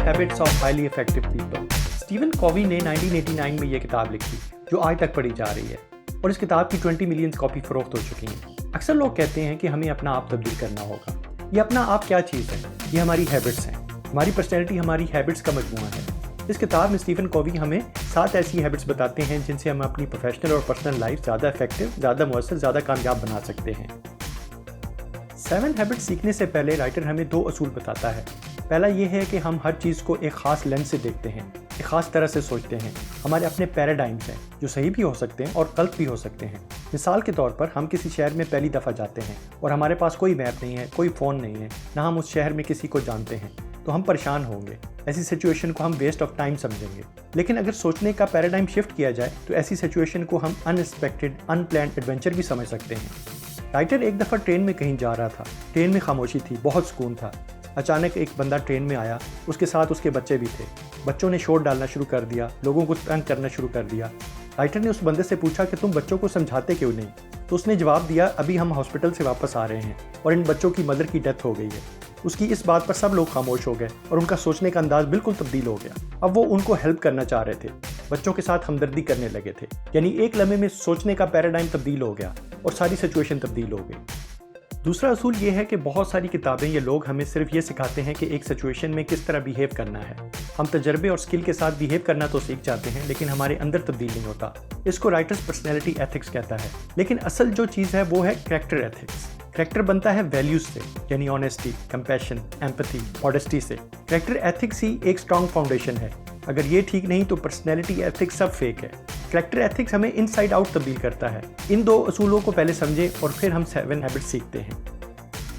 Habits of highly effective people. Steven Covey ने 1989 में यह किताब लिखी जो आज तक पढ़ी जा रही है और इस किताब की 20 मिलियन कॉपी फरोख्त हो चुकी हैं। अक्सर लोग कहते हैं कि हमें अपना आप तब्दील करना होगा। ये अपना आप क्या चीज़ है? ये हमारी हैबिट्स हैं। हमारी पर्सनैलिटी हमारी हैबिट्स का मजमूआ है। इस किताब में स्टीवन कॉवी हमें 7 ऐसी हैबिट्स बताते हैं जिनसे हम अपनी प्रोफेशनल और पर्सनल लाइफ ज़्यादा इफेक्टिव, ज़्यादा मुअस्सर, ज़्यादा कामयाब बना सकते हैं। 7 हैबिट्स सीखने से पहले राइटर हमें 2 असूल बताता है। पहला ये है कि हम हर चीज़ को एक ख़ास लेंस से देखते हैं, एक ख़ास तरह से सोचते हैं। हमारे अपने पैराडाइम्स हैं जो सही भी हो सकते हैं और गलत भी हो सकते हैं। मिसाल के तौर पर हम किसी शहर में पहली दफ़ा जाते हैं और हमारे पास कोई मैप नहीं है, कोई फ़ोन नहीं है, ना हम उस शहर में किसी को जानते हैं, तो हम परेशान होंगे। ऐसी सिचुएशन को हम वेस्ट ऑफ टाइम समझेंगे। लेकिन अगर सोचने का पैराडाइम शिफ्ट किया जाए तो ऐसी सिचुएशन को हम अनएक्सपेक्टेड, अनप्लान्ड एडवेंचर भी समझ सकते हैं। राइटर एक दफ़ा ट्रेन में कहीं जा रहा था। ट्रेन में खामोशी थी, बहुत सुकून था। अचानक एक बंदा ट्रेन में आया, उसके साथ उसके बच्चे भी थे। बच्चों ने शोर डालना शुरू कर दिया, लोगों को तंग करना शुरू कर दिया। राइटर ने उस बंदे से पूछा कि तुम बच्चों को समझाते क्यों नहीं? तो उसने जवाब दिया, अभी हम हॉस्पिटल से वापस आ रहे हैं और इन बच्चों की मदर की डेथ हो गई है। उसकी इस बात पर सब लोग खामोश हो गए और उनका सोचने का अंदाज बिल्कुल तब्दील हो गया। अब वो उनको हेल्प करना चाह रहे थे, बच्चों के साथ हमदर्दी करने लगे थे। यानी एक लम्हे में सोचने का पैराडाइम तब्दील हो गया और सारी सिचुएशन तब्दील हो गई। दूसरा असूल ये है कि बहुत सारी किताबें या लोग हमें सिर्फ ये सिखाते हैं कि एक सिचुएशन में किस तरह बिहेव करना है। हम तजर्बे और स्किल के साथ बिहेव करना तो सीख जाते हैं लेकिन हमारे अंदर तब्दील नहीं होता। इसको राइटर्स पर्सनैलिटी एथिक्स कहता है। लेकिन असल जो चीज़ है वो है कैरेक्टर एथिक्स। कैरेक्टर बनता है वैल्यूज से, यानी ऑनेस्टी, कंपैशन, एम्पैथी, मॉडेस्टी से। कैरेक्टर एथिक्स ही एक स्ट्रॉन्ग फाउंडेशन है। अगर ये ठीक नहीं तो पर्सनैलिटी एथिक्स सब फेक है। कैरेक्टर एथिक्स हमें इनसाइड आउट तब्दील करता है। इन 2 असूलों को पहले समझें और फिर हम 7 हैबिट्स सीखते हैं।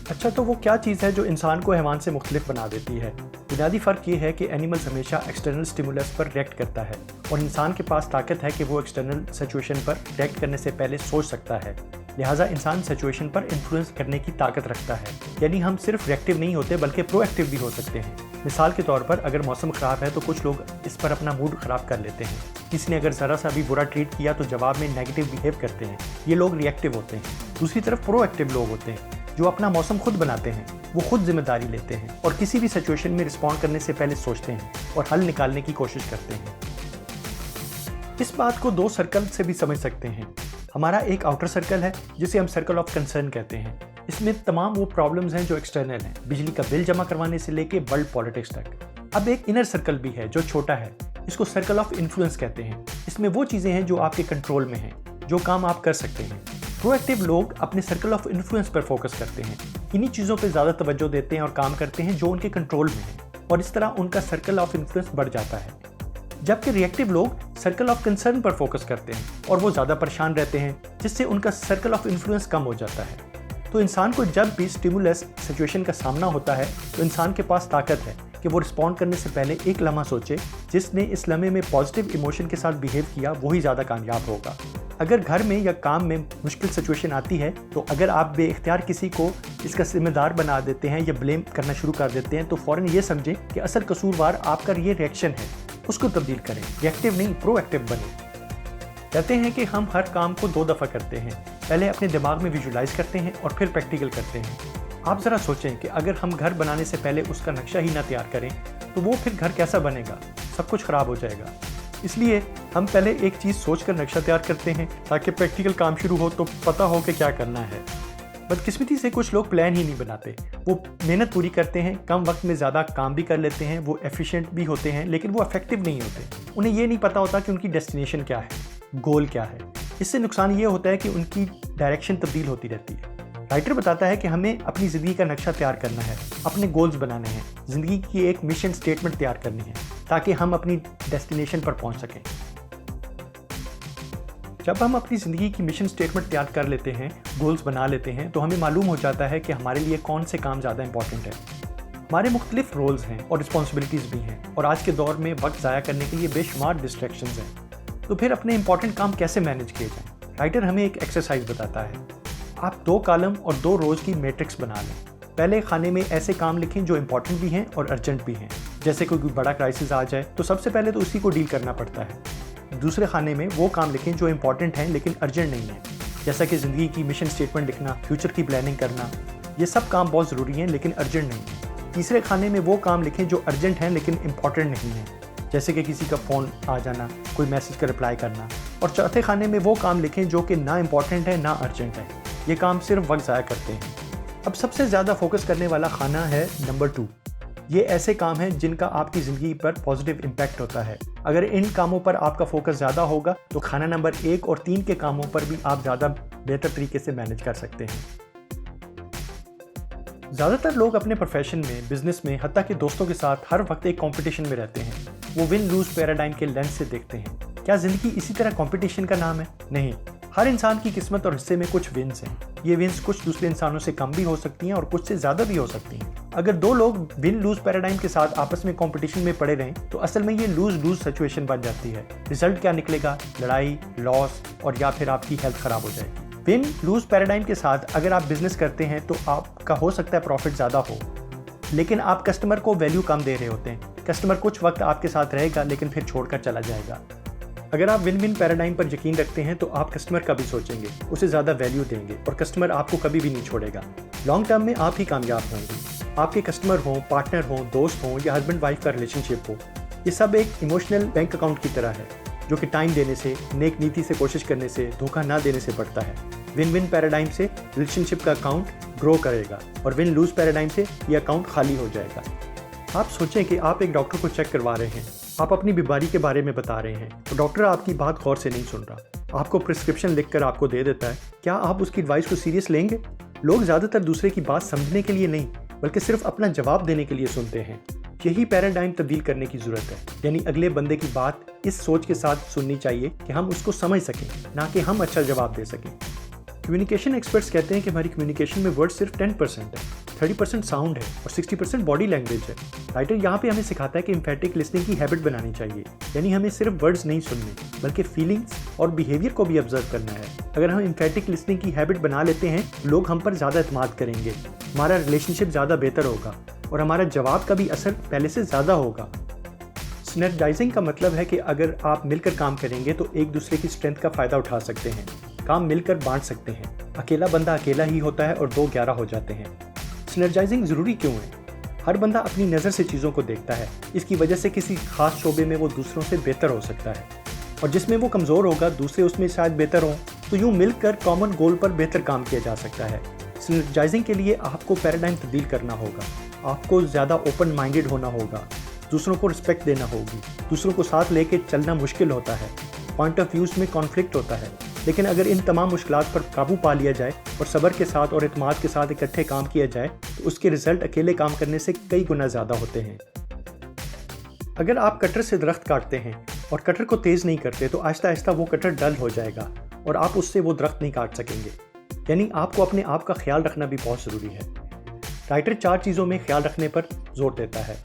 अच्छा, तो वो क्या चीज़ है जो इंसान को हैवान से मुख्तलिफ बना देती है? बुनियादी फ़र्क ये है कि एनिमल्स हमेशा एक्सटर्नल स्टिमुलस पर रिएक्ट करता है और इंसान के पास ताकत है कि वो एक्सटर्नल सिचुएशन पर रिएक्ट करने से पहले सोच सकता है। लिहाजा इंसान सिचुएशन पर इन्फ्लुएंस करने की ताकत रखता है। यानी हम सिर्फ रिएक्टिव नहीं होते बल्कि प्रोएक्टिव भी हो सकते हैं। मिसाल के तौर पर अगर मौसम ख़राब है तो कुछ लोग इस पर अपना मूड ख़राब कर लेते हैं। किसी ने अगर ज़रा सा भी बुरा ट्रीट किया तो जवाब में नेगेटिव बिहेव करते हैं। ये लोग रिएक्टिव होते हैं। दूसरी तरफ प्रोएक्टिव लोग होते हैं जो अपना मौसम खुद बनाते हैं। वो खुद जिम्मेदारी लेते हैं और किसी भी सिचुएशन में रिस्पॉन्ड करने से पहले सोचते हैं और हल निकालने की कोशिश करते हैं। इस बात को 2 सर्कल से भी समझ सकते हैं। हमारा एक आउटर सर्कल है जिसे हम सर्कल ऑफ कंसर्न कहते हैं। इसमें तमाम वो प्रॉब्लम्स हैं जो एक्सटर्नल हैं, बिजली का बिल जमा करवाने से लेके वर्ल्ड पॉलिटिक्स तक। अब एक इनर सर्कल भी है जो छोटा है। इसको सर्कल ऑफ इन्फ्लुएंस कहते हैं। इसमें वो चीज़ें हैं जो आपके कंट्रोल में हैं, जो काम आप कर सकते हैं। प्रोएक्टिव लोग अपने सर्कल ऑफ इन्फ्लुएंस पर फोकस करते हैं। इन्हीं चीज़ों पर ज़्यादा तवज्जो देते हैं और काम करते हैं जो उनके कंट्रोल में है और इस तरह उनका सर्कल ऑफ इन्फ्लुएंस बढ़ जाता है। जबकि रिएक्टिव लोग सर्कल ऑफ कंसर्न पर फोकस करते हैं और वो ज़्यादा परेशान रहते हैं जिससे उनका सर्कल ऑफ इन्फ्लुएंस कम हो जाता है। तो इंसान को जब भी स्टिमुलस सिचुएशन का सामना होता है तो इंसान के पास ताकत है कि वो रिस्पॉन्ड करने से पहले एक लम्हा सोचे। जिसने इस लम्हे में पॉजिटिव इमोशन के साथ बिहेव किया वही ज़्यादा कामयाब होगा। अगर घर में या काम में मुश्किल सिचुएशन आती है तो अगर आप बेइख्तियार किसी को इसका जिम्मेदार बना देते हैं या ब्लेम करना शुरू कर देते हैं तो फ़ौरन ये समझें कि असल कसूरवार आपका ये रिएक्शन है। उसको तब्दील करें, रिएक्टिव नहीं प्रोएक्टिव बने। कहते हैं कि हम हर काम को 2 दफ़ा करते हैं। पहले अपने दिमाग में विजुलाइज करते हैं और फिर प्रैक्टिकल करते हैं। आप ज़रा सोचें कि अगर हम घर बनाने से पहले उसका नक्शा ही ना तैयार करें तो वो फिर घर कैसा बनेगा? सब कुछ ख़राब हो जाएगा। इसलिए हम पहले एक चीज़ सोचकर नक्शा तैयार करते हैं ताकि प्रैक्टिकल काम शुरू हो तो पता हो कि क्या करना है। बदकिस्मती से कुछ लोग प्लान ही नहीं बनाते। वो मेहनत पूरी करते हैं, कम वक्त में ज़्यादा काम भी कर लेते हैं, वो एफिशिएंट भी होते हैं लेकिन वो इफेक्टिव नहीं होते। उन्हें ये नहीं पता होता कि उनकी डेस्टिनेशन क्या है, गोल क्या है। इससे नुकसान ये होता है कि उनकी डायरेक्शन तब्दील होती रहती है। राइटर बताता है कि हमें अपनी ज़िंदगी का नक्शा तैयार करना है, अपने गोल्स बनाने हैं, ज़िंदगी की एक मिशन स्टेटमेंट तैयार करनी है ताकि हम अपनी डेस्टिनेशन पर पहुंच सकें। जब हम अपनी ज़िंदगी की मिशन स्टेटमेंट तैयार कर लेते हैं, गोल्स बना लेते हैं, तो हमें मालूम हो जाता है कि हमारे लिए कौन से काम ज़्यादा इंपॉर्टेंट है। हमारे मुख्तलिफ रोल्स हैं और रिस्पॉन्सिबिलिटीज़ भी हैं और आज के दौर में वक्त ज़ाया करने के लिए बेशुमार डिस्ट्रैक्शंस हैं। तो फिर अपने इंपॉर्टेंट काम कैसे मैनेज किए जाएँ? राइटर हमें एक एक्सरसाइज बताता है। आप 2 कॉलम और 2 रोज़ की मैट्रिक्स बना लें। पहले खाने में ऐसे काम लिखें जो इंपॉर्टेंट भी हैं और अर्जेंट भी हैं। जैसे कोई बड़ा क्राइसिस आ जाए तो सबसे पहले तो उसी को डील करना पड़ता है। दूसरे खाने में वो काम लिखें जो इंपॉर्टेंट हैं लेकिन अर्जेंट नहीं है, जैसा कि ज़िंदगी की मिशन स्टेटमेंट लिखना, फ्यूचर की प्लानिंग करना। ये सब काम बहुत ज़रूरी हैं लेकिन अर्जेंट नहीं है। तीसरे खाने में वो काम लिखें जो अर्जेंट हैं लेकिन इम्पॉर्टेंट नहीं है, जैसे कि किसी का फ़ोन आ जाना, कोई मैसेज का रिप्लाई करना। और चौथे खाने में वो काम लिखें जो कि ना इम्पॉर्टेंट है ना अर्जेंट है। ये काम सिर्फ वक्त ज़ाया करते हैं। अब सबसे ज़्यादा फोकस करने वाला खाना है नंबर 2। ये ऐसे काम हैं जिनका आपकी ज़िंदगी पर पॉजिटिव इम्पैक्ट होता है। अगर इन कामों पर आपका फोकस ज़्यादा होगा तो खाना नंबर 1 और 3 के कामों पर भी आप ज़्यादा बेहतर तरीके से मैनेज कर सकते हैं। ज़्यादातर लोग अपने प्रोफेशन में, बिजनेस में, हत्ता कि दोस्तों के साथ हर वक्त एक कंपटीशन में रहते हैं। वो विन लूज पैराडाइम के लेंस से देखते हैं। क्या ज़िंदगी इसी तरह कंपटीशन का नाम है? नहीं। हर इंसान की किस्मत और हिस्से में कुछ विन्स हैं। ये विन्स कुछ दूसरे इंसानों से कम भी हो सकती हैं और कुछ से ज़्यादा भी हो सकती हैं। अगर दो लोग विन लूज पैराडाइम के साथ आपस में कंपटीशन में पड़े रहें तो असल में ये लूज लूज सिचुएशन बन जाती है। रिजल्ट क्या निकलेगा? लड़ाई, लॉस और या फिर आपकी हेल्थ खराब हो जाएगी। विन लूज पैराडाइम के साथ अगर आप बिजनेस करते हैं तो आपका हो सकता है प्रॉफिट ज़्यादा हो, लेकिन आप कस्टमर को वैल्यू कम दे रहे होते हैं। कस्टमर कुछ वक्त आपके साथ रहेगा लेकिन फिर छोड़कर चला जाएगा। अगर आप विन विन पैराडाइम पर यकीन रखते हैं तो आप कस्टमर का भी सोचेंगे, उसे ज़्यादा वैल्यू देंगे और कस्टमर आपको कभी भी नहीं छोड़ेगा। लॉन्ग टर्म में आप ही कामयाब होंगे। आपके कस्टमर हों, पार्टनर हों, दोस्त हों या हस्बैंड वाइफ का रिलेशनशिप हो, ये सब एक इमोशनल बैंक अकाउंट की तरह है जो कि टाइम देने से, नेक नीति से कोशिश करने से, धोखा ना देने से बढ़ता है। विन विन पैराडाइम से रिलेशनशिप का अकाउंट ग्रो करेगा और विन लूज पैराडाइम से ये अकाउंट खाली हो जाएगा। आप सोचें कि आप एक डॉक्टर को चेक करवा रहे हैं, आप अपनी बीमारी के बारे में बता रहे हैं तो डॉक्टर आपकी बात गौर से नहीं सुन रहा, आपको प्रिस्क्रिप्शन लिखकर आपको दे देता है। क्या आप उसकी एडवाइस को सीरियस लेंगे? लोग ज़्यादातर दूसरे की बात समझने के लिए नहीं बल्कि सिर्फ अपना जवाब देने के लिए सुनते हैं। यही पैराडाइम तब्दील करने की ज़रूरत है, यानी अगले बंदे की बात इस सोच के साथ सुननी चाहिए कि हम उसको समझ सकें, ना कि हम अच्छा जवाब दे सकें। कम्युनिकेशन एक्सपर्ट्स कहते हैं कि हमारी कम्युनिकेशन में वर्ड सिर्फ 10% है, 30% साउंड है और 60% बॉडी लैंग्वेज है। राइटर यहाँ पे हमें सिखाता है कि एम्फैटिक लिसनिंग की हैबिट बनानी चाहिए, यानी हमें सिर्फ वर्ड्स नहीं सुनने बल्कि फीलिंग्स और बिहेवियर को भी ऑब्जर्व करना है। अगर हम एम्फैटिक लिसनिंग की हैबिट बना लेते हैं लोग हम पर ज़्यादा एतमाद करेंगे, हमारा रिलेशनशिप ज़्यादा बेहतर होगा और हमारा जवाब का भी असर पहले से ज़्यादा होगा। सिनर्जाइजिंग का मतलब है कि अगर आप मिलकर काम करेंगे तो एक दूसरे की स्ट्रेंथ का फ़ायदा उठा सकते हैं, काम मिलकर बांट सकते हैं। अकेला बंदा अकेला ही होता है और 2 11 हो जाते हैं। सिनर्जाइजिंग ज़रूरी क्यों है? हर बंदा अपनी नज़र से चीज़ों को देखता है, इसकी वजह से किसी खास शोबे में वो दूसरों से बेहतर हो सकता है और जिसमें वो कमज़ोर होगा दूसरे उसमें शायद बेहतर हों, तो यूँ मिलकर कॉमन गोल पर बेहतर काम किया जा सकता है। सिनर्जाइजिंग के लिए आपको पैराडाइम तब्दील करना होगा, आपको ज़्यादा ओपन माइंडेड होना होगा, दूसरों को रिस्पेक्ट देना होगी। दूसरों को साथ लेके चलना मुश्किल होता है, पॉइंट ऑफ व्यूज़ में कॉन्फ्लिक्ट होता है, लेकिन अगर इन तमाम मुश्किलात पर काबू पा लिया जाए और सब्र के साथ और इत्मीनान के साथ इकट्ठे काम किया जाए तो उसके रिजल्ट अकेले काम करने से कई गुना ज़्यादा होते हैं। अगर आप कटर से दरख्त काटते हैं और कटर को तेज़ नहीं करते तो आहिस्ता आहिस्ता वो कटर डल हो जाएगा और आप उससे वो दरख्त नहीं काट सकेंगे। यानी आपको अपने आप का ख्याल रखना भी बहुत ज़रूरी है। राइटर 4 चीज़ों में ख्याल रखने पर जोर देता है।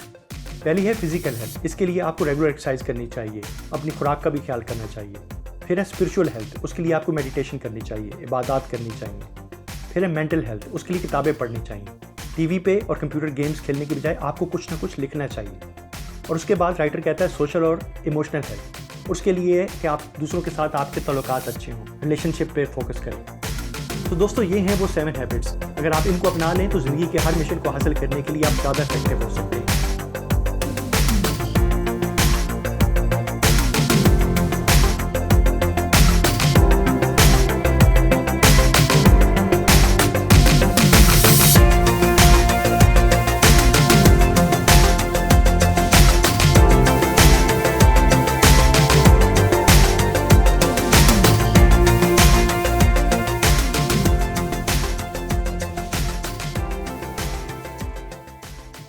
पहली है फिजिकल हेल्थ, इसके लिए आपको रेगुलर एक्सरसाइज करनी चाहिए, अपनी खुराक का भी ख्याल करना चाहिए। फिर है स्पिरिचुअल हेल्थ, उसके लिए आपको मेडिटेशन करनी चाहिए, इबादत करनी चाहिए। फिर है मेंटल हेल्थ, उसके लिए किताबें पढ़नी चाहिए। टीवी पे और कंप्यूटर गेम्स खेलने की बजाय आपको कुछ ना कुछ लिखना चाहिए। और उसके बाद राइटर कहता है सोशल और इमोशनल हेल्थ, उसके लिए कि आप दूसरों के साथ आपके ताल्लुकात अच्छे हों, रिलेशनशिप पे फोकस करें। तो दोस्तों ये हैं वो 7 हैबिट्स, अगर आप इनको अपना लें तो ज़िंदगी के हर मिशन को हासिल करने के लिए आप ज़्यादा इफेक्टिव हो सकते हैं।